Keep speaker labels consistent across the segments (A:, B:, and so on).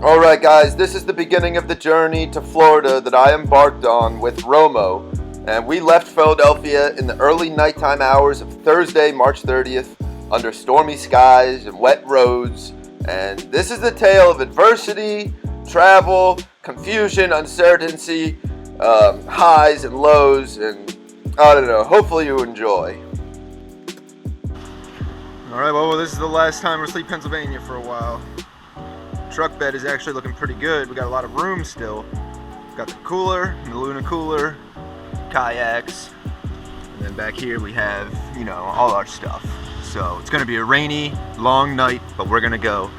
A: Alright guys, this is the beginning of the journey to Florida that I embarked on with Romo, and we left Philadelphia in the early nighttime hours of Thursday, March 30th, under stormy skies and wet roads, and this is the tale of adversity, travel, confusion, uncertainty, highs and lows, and I don't know, hopefully you enjoy. Alright, well this is the last time we'll leave Pennsylvania for a while. Truck bed is actually looking pretty good. We got a lot of room still. Got the cooler, the Luna cooler, kayaks, and then back here we have, you know, all our stuff. So it's gonna be a rainy, long night, but we're gonna go.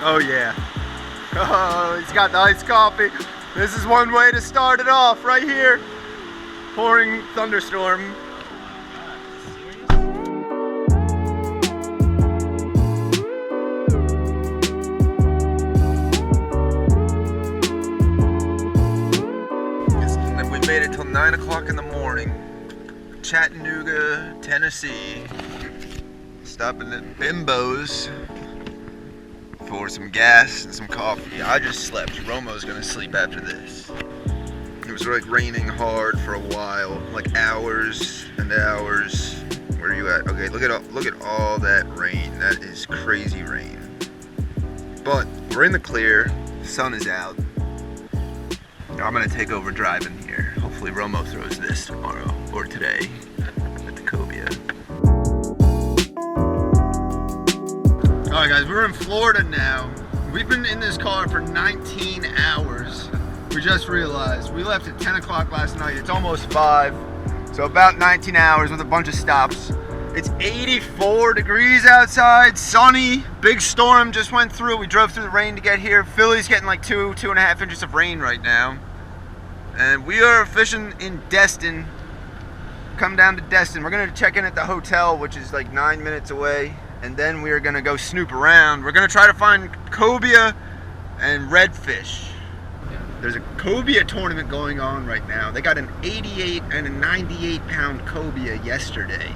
A: Oh yeah. Oh, he's got the iced coffee. This is one way to start it off, right here. Pouring thunderstorm. Made it till 9 o'clock in the morning. Chattanooga, Tennessee. Stopping at Bimbo's for some gas and some coffee. I just slept. Romo's gonna sleep after this. It was like raining hard for a while, like hours and hours. Where are you at? Okay, look at all that rain. That is crazy rain. But we're in the clear. The sun is out. I'm gonna take over driving here. Hopefully Romo throws this tomorrow or today at the Cobia. Alright guys, we're in Florida now. We've been in this car for 19 hours. We just realized. We left at 10 o'clock last night. It's almost 5. So about 19 hours with a bunch of stops. It's 84 degrees outside, sunny, big storm just went through. We drove through the rain to get here. Philly's getting like 2.5 inches of rain right now. And we are fishing in Destin. Come down to Destin. We're gonna check in at the hotel, which is like 9 minutes away. And then we are gonna go snoop around. We're gonna try to find cobia and redfish. There's a cobia tournament going on right now. They got an 88 and a 98 pound cobia yesterday,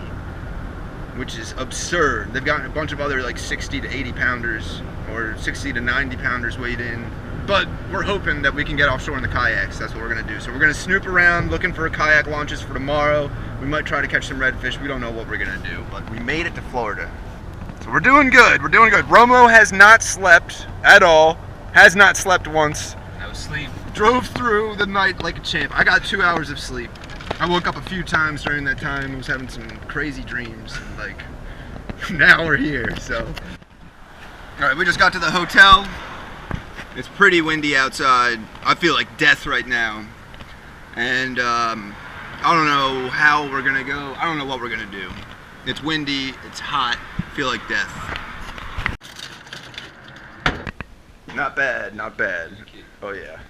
A: which is absurd. They've gotten a bunch of other like 60 to 80 pounders or 60 to 90 pounders weighed in. But we're hoping that we can get offshore in the kayaks. That's what we're gonna do. So we're gonna snoop around looking for kayak launches for tomorrow. We might try to catch some redfish. We don't know what we're gonna do, but we made it to Florida. So we're doing good, we're doing good. Romo has not slept at all. Has not slept once.
B: No sleep.
A: Drove through the night like a champ. I got 2 hours of sleep. I woke up a few times during that time. I was having some crazy dreams, and like, now we're here, so. All right, we just got to the hotel. It's pretty windy outside. I feel like death right now. And I don't know how we're gonna go. I don't know what we're gonna do. It's windy, it's hot, I feel like death. Not bad, not bad. Oh yeah.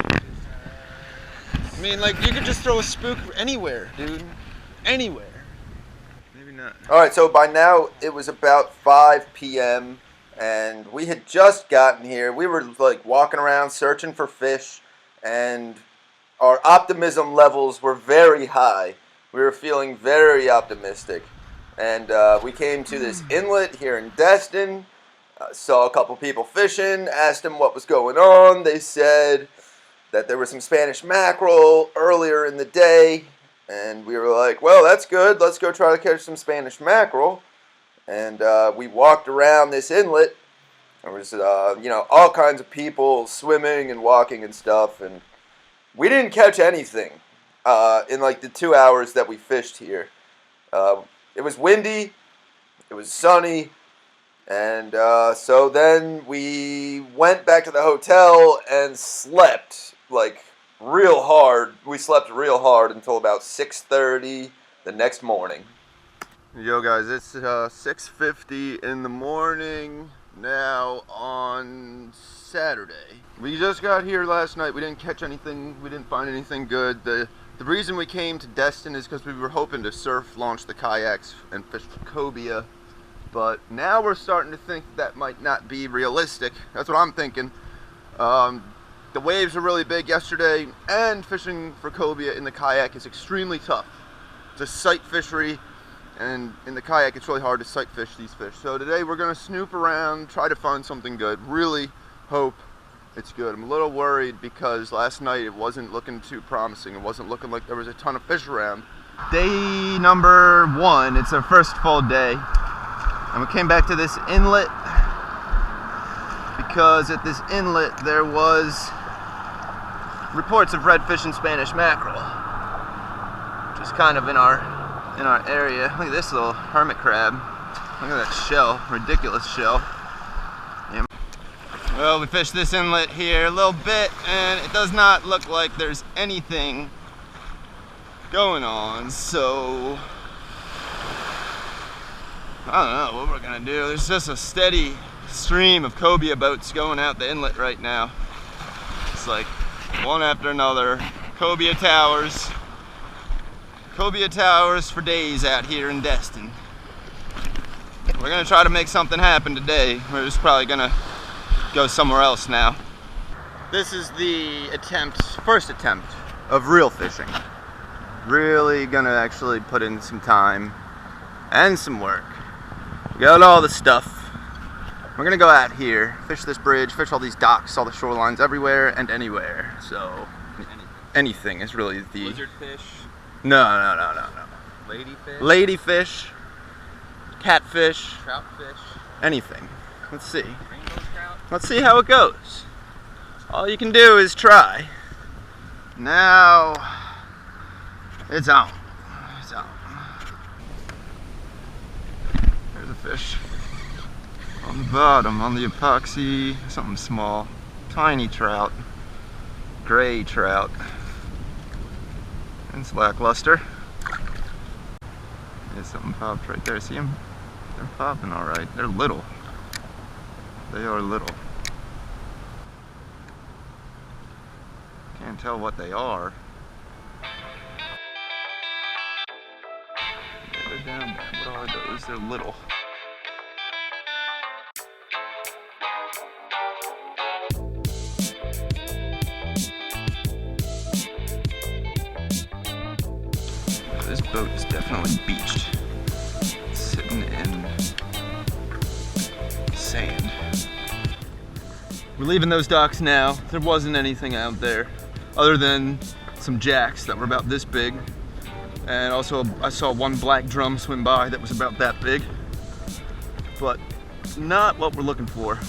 A: I mean, like, you could just throw a spook anywhere, dude. Anywhere. Maybe not. Alright, so by now it was about 5 p.m. and we had just gotten here. We were like walking around searching for fish, and our optimism levels were very high. We were feeling very optimistic. And we came to this inlet here in Destin, saw a couple people fishing, asked them what was going on. They said that there was some Spanish mackerel earlier in the day, and we were like, well, that's good. Let's go try to catch some Spanish mackerel. And we walked around this inlet. There was, you know, all kinds of people swimming and walking and stuff, and we didn't catch anything in like the 2 hours that we fished here. It was windy, it was sunny, and so then we went back to the hotel and slept like real hard. We slept real hard until about 6:30 the next morning. Yo guys, it's 6:50 in the morning now on Saturday. We just got here last night. We didn't catch anything. We didn't find anything good. The reason we came to Destin is because we were hoping to surf launch the kayaks and fish for cobia, but now we're starting to think that might not be realistic. That's what I'm thinking. The waves were really big yesterday, and fishing for cobia in the kayak is extremely tough. It's a sight fishery, and in the kayak it's really hard to sight fish these fish. So today we're gonna snoop around, try to find something good. Really hope it's good. I'm a little worried because last night it wasn't looking too promising. It wasn't looking like there was a ton of fish around. Day number 1, it's our first full day. And we came back to this inlet because at this inlet there was reports of redfish and Spanish mackerel, which is kind of in our area. Look at this little hermit crab. Look at that shell, ridiculous shell. Yeah. Well, we fished this inlet here a little bit, and it does not look like there's anything going on. So I don't know what we're gonna do. There's just a steady stream of cobia boats going out the inlet right now. It's like one after another. Cobia towers for days out here in Destin. We're gonna try to make something happen today. We're just probably gonna go somewhere else now. This is the first attempt of real fishing. Really gonna actually put in some time and some work. We got all the stuff. We're gonna go out here, fish this bridge, fish all these docks, all the shorelines everywhere and anywhere. So anything is really the... Lizard fish? No. Ladyfish? Ladyfish, catfish, troutfish, anything. Let's see. Rainbow trout? Let's see how it goes. All you can do is try. Now it's on. It's on. There's a fish. On the bottom, on the epoxy, something small. Tiny trout. Gray trout. It's lackluster. There's something popped right there. See them? They're popping alright. They're little. They are little. Can't tell what they are. Yeah, they're down there. What are those? They're little. This boat is definitely beached. It's sitting in sand. We're leaving those docks now. There wasn't anything out there other than some jacks that were about this big. And also I saw one black drum swim by that was about that big. But not what we're looking for.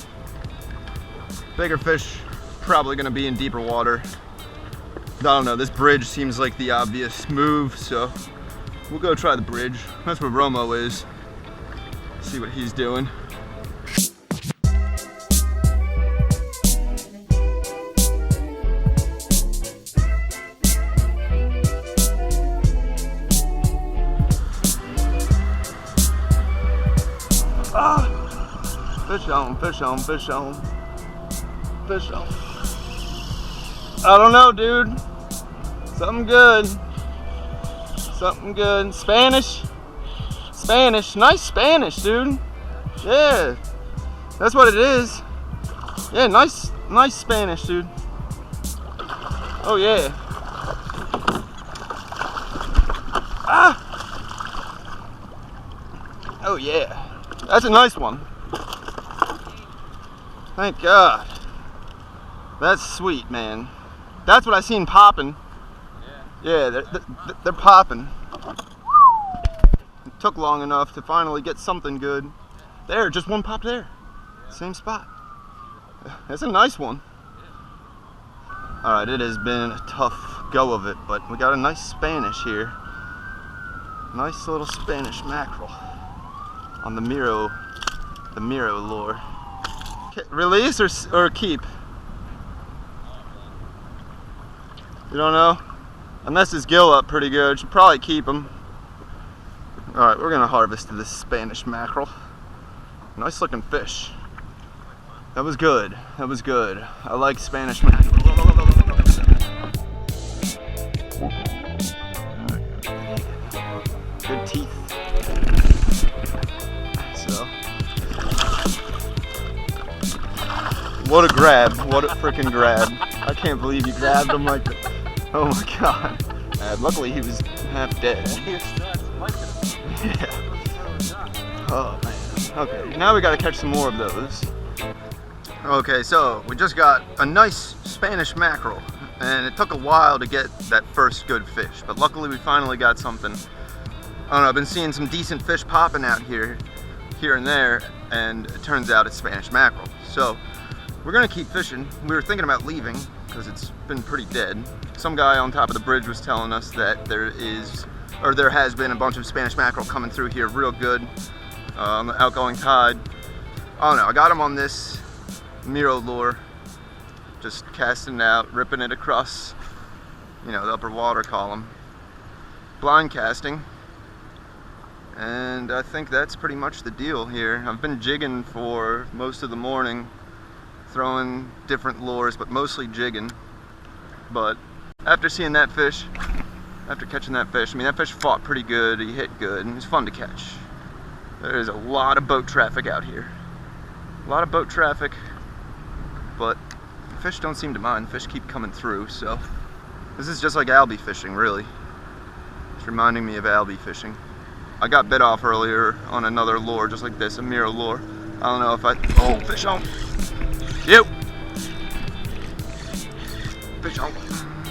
A: Bigger fish, probably gonna be in deeper water. I don't know, this bridge seems like the obvious move, so we'll go try the bridge. That's where Romo is. See what he's doing. Ah! Fish on, fish on, fish on. Fish on. I don't know, dude. Something good. Something good. Spanish. Spanish. Nice Spanish, dude. Yeah. That's what it is. Yeah, nice Spanish, dude. Oh, yeah. Ah! Oh, yeah. That's a nice one. Thank God. That's sweet, man. That's what I seen popping. Yeah, they're popping. It took long enough to finally get something good. There, just one pop there. Same spot. That's a nice one. Alright, it has been a tough go of it, but we got a nice Spanish here. Nice little Spanish mackerel on the Miro lure. Release or keep? You don't know? Unless his gill up pretty good, should probably keep him. Alright, we're gonna harvest this Spanish mackerel. Nice looking fish. That was good. That was good. I like Spanish mackerel. Good teeth. So, what a grab. What a freaking grab. I can't believe you grabbed him like that. Oh my God. Luckily he was half dead. He was still at the blanket. Yeah. Oh man. Okay, now we gotta catch some more of those. Okay, so we just got a nice Spanish mackerel, and it took a while to get that first good fish, but luckily we finally got something. I don't know, I've been seeing some decent fish popping out here and there, and it turns out it's Spanish mackerel. So we're gonna keep fishing. We were thinking about leaving because it's been pretty dead. Some guy on top of the bridge was telling us that there has been a bunch of Spanish mackerel coming through here real good on the outgoing tide. I don't know, I got him on this Miro lure, just casting it out, ripping it across, you know, the upper water column, blind casting, and I think that's pretty much the deal here. I've been jigging for most of the morning, throwing different lures, but mostly jigging. But after seeing that fish, after catching that fish, I mean, that fish fought pretty good, he hit good, and it was fun to catch. There's a lot of boat traffic out here. A lot of boat traffic, but fish don't seem to mind. Fish keep coming through, so this is just like albie fishing, really. It's reminding me of albie fishing. I got bit off earlier on another lure, just like this, a Miro lure. I don't know if oh, fish on. Yep. Fish on.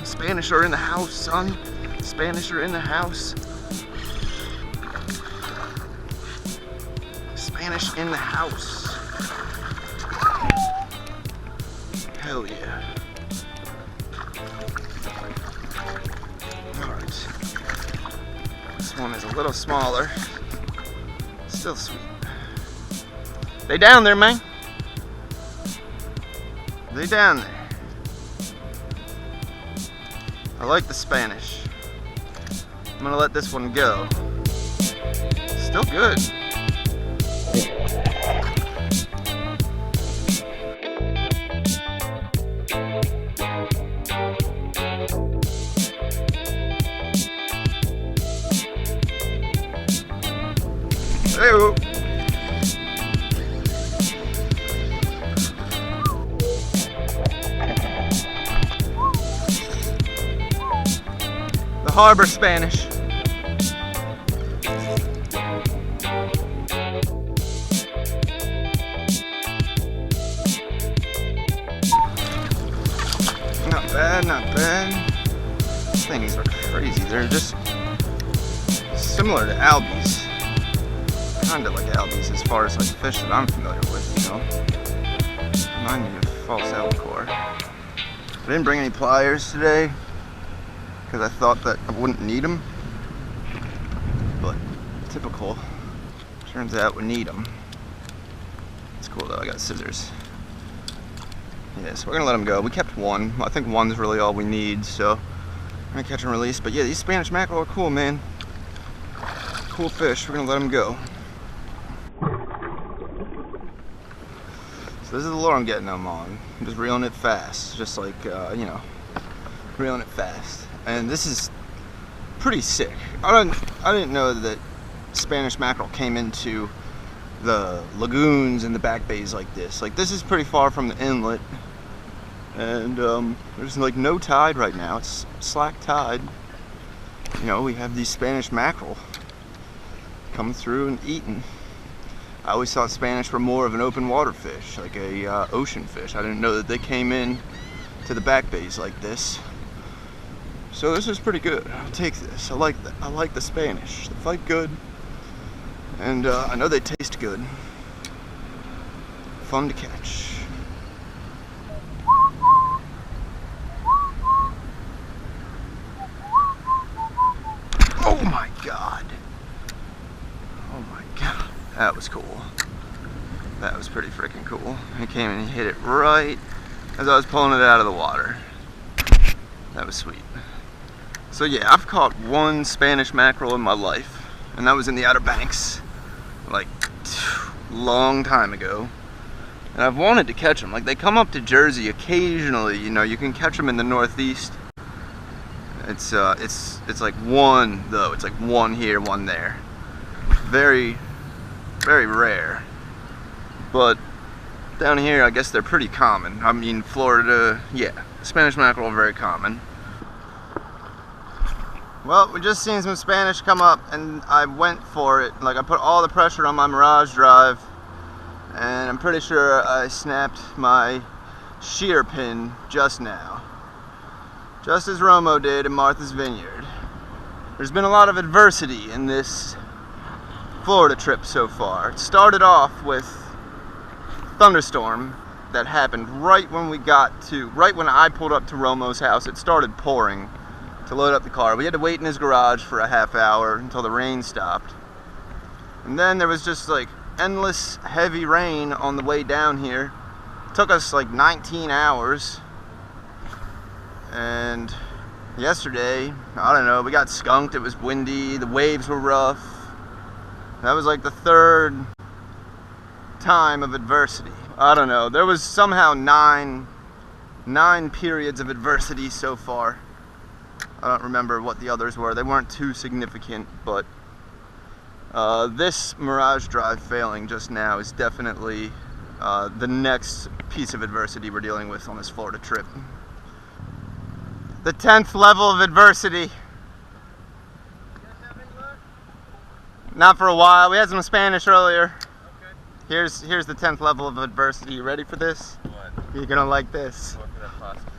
A: Spanish are in the house, son. Spanish are in the house. Spanish in the house. Hell yeah. Alright. This one is a little smaller. Still sweet. They down there, man. They down there. I like the Spanish. I'm gonna let this one go. Still good. Hey-o. The harbor Spanish. Not bad, not bad. These things are crazy. They're just similar to albies. Kind of like albies as far as like fish that I'm familiar with, you know. Remind me of false albacore. I didn't bring any pliers today because I thought that I wouldn't need them, but typical. Turns out we need them. It's cool though, I got scissors. Yeah, so we're gonna let them go. We kept one. I think one's really all we need, so we're gonna catch and release. But yeah, these Spanish mackerel are cool, man. Cool fish, we're gonna let them go. So this is the lure I'm getting them on. I'm just reeling it fast, just like, you know, reeling it fast. And this is pretty sick. I didn't know that Spanish mackerel came into the lagoons and the back bays like this. Like, this is pretty far from the inlet, and there's like no tide right now. It's slack tide. You know, we have these Spanish mackerel coming through and eating. I always thought Spanish were more of an open water fish, like a ocean fish. I didn't know that they came in to the back bays like this. So this is pretty good. I'll take this. I like that. I like the Spanish. They fight good, and I know they taste good. Fun to catch. Oh my god. Oh my god. That was cool. That was pretty freaking cool. He came and hit it right as I was pulling it out of the water. That was sweet. So yeah, I've caught one Spanish mackerel in my life, and that was in the Outer Banks, like long time ago. And I've wanted to catch them. Like, they come up to Jersey occasionally. You know, you can catch them in the Northeast. It's like one though. It's like one here, one there. Very, very rare. But down here, I guess they're pretty common. I mean, Florida, yeah, Spanish mackerel are very common. Well, we just seen some Spanish come up, and I went for it. Like, I put all the pressure on my Mirage drive, and I'm pretty sure I snapped my shear pin just now. Just as Romo did in Martha's Vineyard. There's been a lot of adversity in this Florida trip so far. It started off with thunderstorm that happened right when I pulled up to Romo's house. It started pouring to load up the car. We had to wait in his garage for a half hour until the rain stopped. And then there was just like endless heavy rain on the way down here. It took us like 19 hours. And yesterday, I don't know, we got skunked. It was windy, the waves were rough. That was like the third time of adversity. I don't know, there was somehow nine periods of adversity so far. I don't remember what the others were. They weren't too significant, but this Mirage drive failing just now is definitely the next piece of adversity we're dealing with on this Florida trip. The 10th level of adversity. Not for a while. We had some Spanish earlier. Okay. Here's the 10th level of adversity. You ready for this? What? You're gonna like this. What could that possibly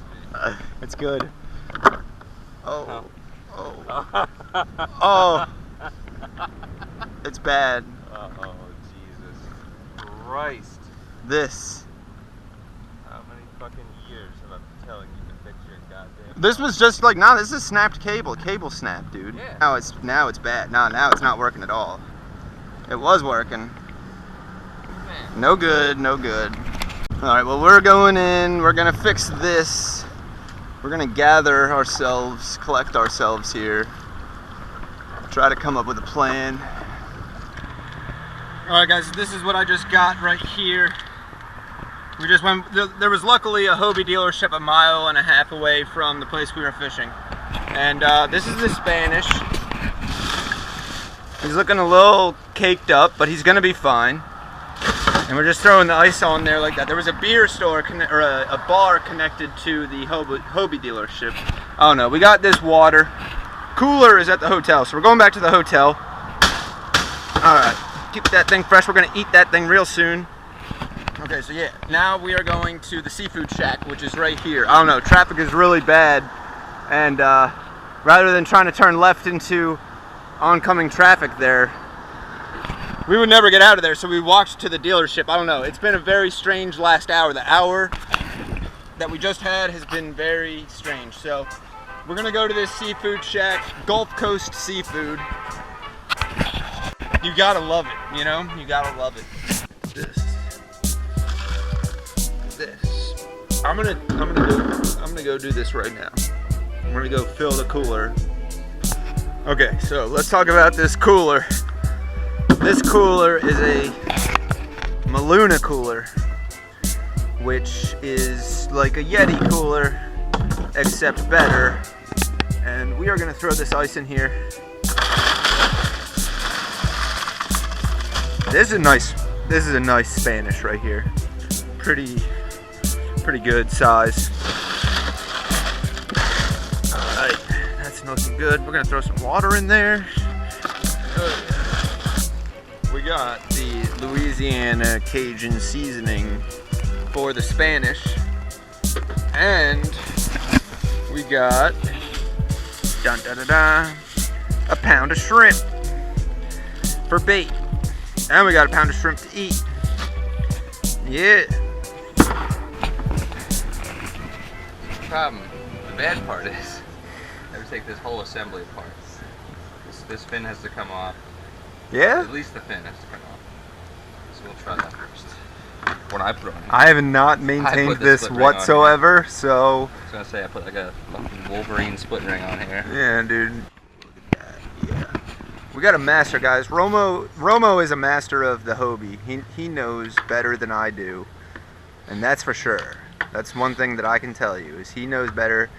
A: be? It's good. Oh. It's bad.
B: Oh, Jesus Christ.
A: This.
B: How many fucking years have I been telling you to fix your goddamn...
A: This was just like, nah, this is snapped cable. Cable snap, dude.
B: Yeah.
A: Now it's bad. Now it's not working at all. It was working.
B: Man.
A: No good, no good. Alright, well, we're going in. We're gonna fix this. We're gonna gather ourselves, collect ourselves here, try to come up with a plan. Alright guys, this is what I just got right here. We just went, there was luckily a hobie dealership 1.5 miles away from the place we were fishing. And this is the Spanish. He's looking a little caked up, but he's gonna be fine. And we're just throwing the ice on there like that. There was a beer store, or a bar connected to the hobie dealership. Oh no, we got this water. Cooler is at the hotel, so we're going back to the hotel. Alright, keep that thing fresh. We're gonna eat that thing real soon. Okay, so yeah, now we are going to the seafood shack, which is right here. I don't know, traffic is really bad. And rather than trying to turn left into oncoming traffic there, we would never get out of there, so we walked to the dealership. I don't know, it's been a very strange last hour. The hour that we just had has been very strange. So we're gonna go to this seafood shack, Gulf Coast Seafood. You gotta love it, you know? You gotta love it. This. I'm gonna go do this right now. I'm gonna go fill the cooler. Okay, so let's talk about this cooler. This cooler is a Maluna cooler, which is like a Yeti cooler, except better. And we are gonna throw this ice in here. This is a nice Spanish right here. Pretty good size. Alright, that's looking good. We're gonna throw some water in there. Oh, yeah. We got the Louisiana Cajun seasoning for the Spanish, and we got a pound of shrimp for bait, and we got a pound of shrimp to eat. Yeah.
B: The bad part is, I would take this whole assembly apart. This fin has to come off.
A: Yeah?
B: At least the fin has to come off. So we'll try that first. When I put it on.
A: I have not maintained this whatsoever, so...
B: I was gonna say, I put like a fucking Wolverine split ring on here.
A: Yeah, dude. Look at that. Yeah. We got a master, guys. Romo is a master of the hobie. He knows better than I do. And that's for sure. That's one thing that I can tell you, is he knows better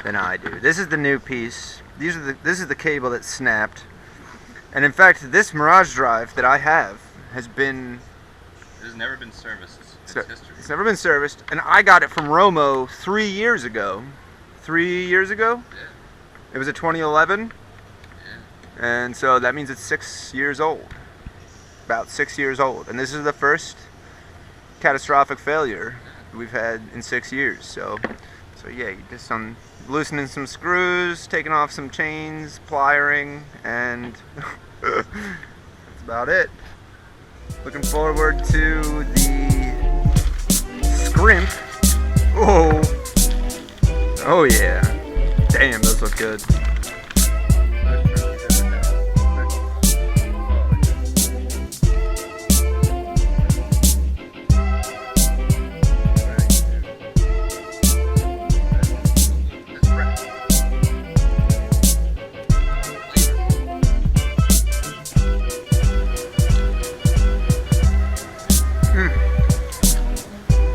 A: than I do. This is the new piece. This is the cable that snapped. And in fact, this Mirage drive that I have has been...
B: It has never been serviced. It's history.
A: It's never been serviced. And I got it from Romo 3 years ago. 3 years ago?
B: Yeah.
A: It was a 2011. And so that means it's 6 years old. About 6 years old. And this is the first catastrophic failure we've had in 6 years. So yeah, you just loosening some screws, taking off some chains, pliering, and that's about it. Looking forward to the scrimp. Oh yeah. Damn, those look good.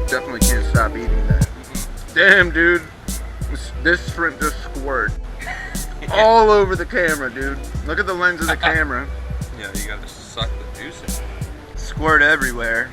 A: Definitely can't stop eating that. Damn, dude. This shrimp just squirt all over the camera, dude. Look at the lens of the camera.
B: Yeah, you gotta suck the juice in.
A: Squirt everywhere.